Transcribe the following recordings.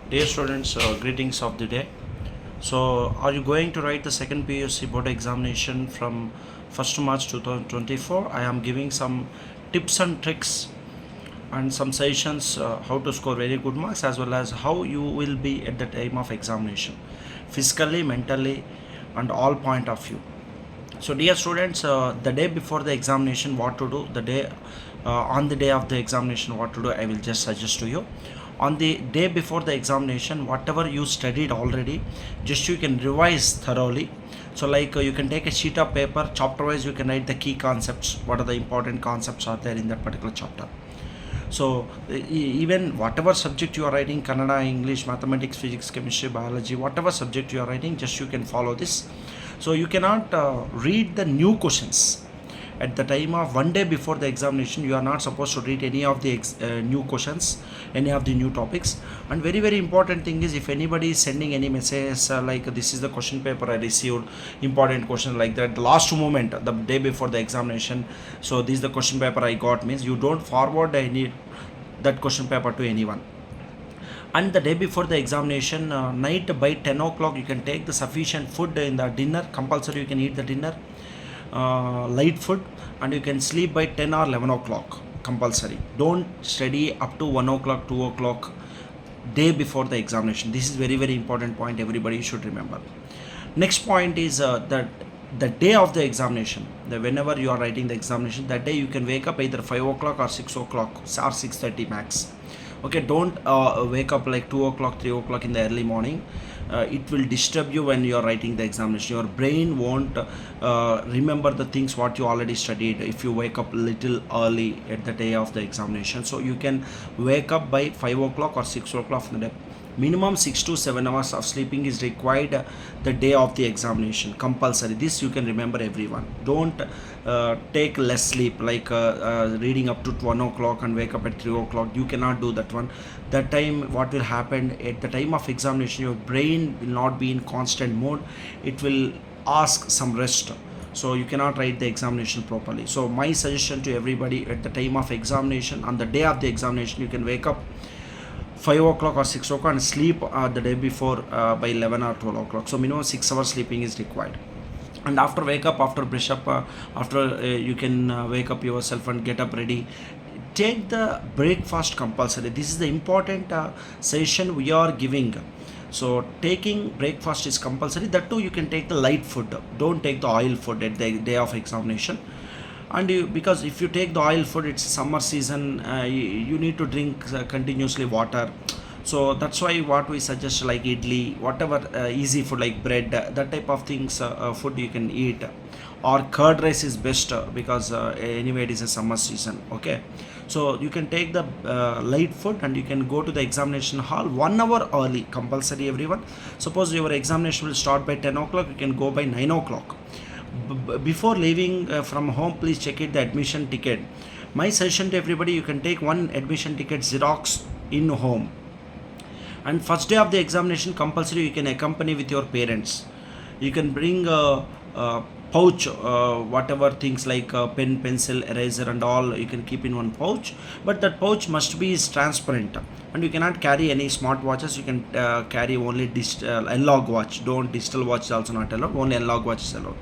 Dear students, greetings of the day. So, are you going to write the second PUC board examination from 1st March 2024? I am giving some tips and tricks and some suggestions how to score very good marks, as well as how you will be at the time of examination, physically, mentally, and all point of view. So, dear students, the day before the examination, what to do? On the day of the examination, what to do? I will just suggest to you. On the day before the examination, whatever you studied already, just you can revise thoroughly. So, like you can take a sheet of paper, chapter wise, you can write the key concepts. What are the important concepts are there in that particular chapter? So even whatever subject you are writing, Kannada, English, mathematics, physics, chemistry, biology, whatever subject you are writing, just you can follow this. So you cannot read the new questions at the time of one day before the examination. You are not supposed to read any of the new questions, any of the new topics. And very very important thing is, if anybody is sending any messages like this is the question paper I received, important question like that, the last moment, the day before the examination, so this is the question paper I got, means you don't forward any that question paper to anyone. And the day before the examination, night by 10 o'clock, you can take the sufficient food in the dinner. Compulsory you can eat the dinner, light food, and you can sleep by 10 or 11 o'clock compulsory. Don't study up to 1 o'clock, 2 o'clock day before the examination. This is very very important point, everybody should remember. Next point is that the day of the examination, whenever you are writing the examination, that day you can wake up either 5 o'clock or 6 o'clock or 6:30 max. Okay, don't wake up like 2 o'clock, 3 o'clock in the early morning. It will disturb you when you are writing the examination. Your brain won't remember the things what you already studied if you wake up little early at the day of the examination. So you can wake up by 5 o'clock or 6 o'clock in the day. Minimum 6 to 7 hours of sleeping is required the day of the examination, compulsory. This you can remember, everyone. Don't take less sleep, like reading up to 1 o'clock and wake up at 3 o'clock. You cannot do that one. That time what will happen at the time of examination, your brain will not be in constant mode. It will ask some rest, so you cannot write the examination properly. So my suggestion to everybody, at the time of examination, on the day of the examination, you can wake up 5 o'clock or 6 o'clock and sleep the day before by 11 or 12 o'clock. So minimum 6 hours sleeping is required. And after wake up, after brush up, after you can wake up yourself and get up ready, take the breakfast compulsory. This is the important session we are giving. So taking breakfast is compulsory. That too, you can take the light food. Don't take the oil food at the day of examination. And because if you take the oil food, it's summer season, you need to drink continuously water. So that's why what we suggest, like idli, whatever easy food like bread, that type of things, food you can eat. Or curd rice is best, because anyway it is a summer season. Okay, so you can take the light food and you can go to the examination hall 1 hour early, compulsory, everyone. Suppose your examination will start by 10 o'clock, you can go by 9 o'clock. Before leaving from home, please check it the admission ticket. My suggestion to everybody, you can take one admission ticket xerox in home. And first day of the examination, compulsory you can accompany with your parents. You can bring a pouch, whatever things like pen, pencil, eraser and all, you can keep in one pouch. But that pouch must be transparent, and you cannot carry any smart watches. You can carry only analog watch. Don't digital watch is also not allowed, only analog watch is allowed.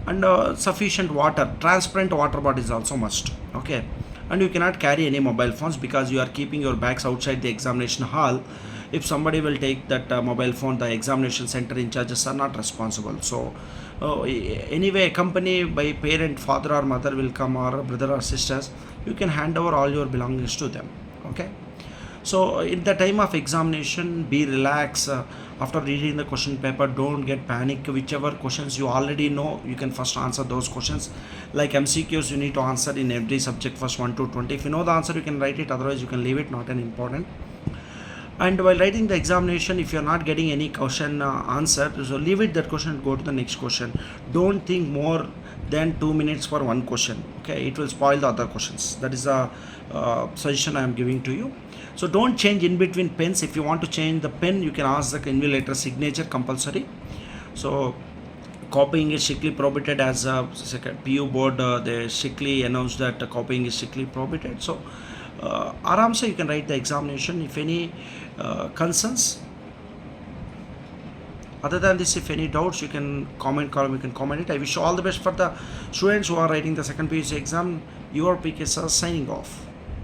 And sufficient water, transparent water bottle is also must. Okay, and you cannot carry any mobile phones, because you are keeping your bags outside the examination hall. If somebody will take that mobile phone, the examination center in charges are not responsible. So anyway, accompanied by parent, father or mother will come, or brother or sisters, you can hand over all your belongings to them. Okay, so in the time of examination, be relaxed. After reading the question paper, don't get panic. Whichever questions you already know, you can first answer those questions. Like MCQs, you need to answer in every subject first 1 to 20. If you know the answer, you can write it. Otherwise, you can leave it, not an important. And while writing the examination, if you're not getting any question answered, so leave it that question and go to the next question. Don't think more than 2 minutes for one question. Okay, it will spoil the other questions. That is a suggestion I am giving to you. So don't change in between pens. If you want to change the pen, you can ask the invigilator signature, compulsory. So copying is strictly prohibited. As a PU board, they strictly announced that copying is strictly prohibited. So आराम से you can write the examination. If any concerns other than this, if any doubts, you can comment column, you can comment it. I wish you all the best for the students who are writing the second PUC exam. Your PK sir signing off.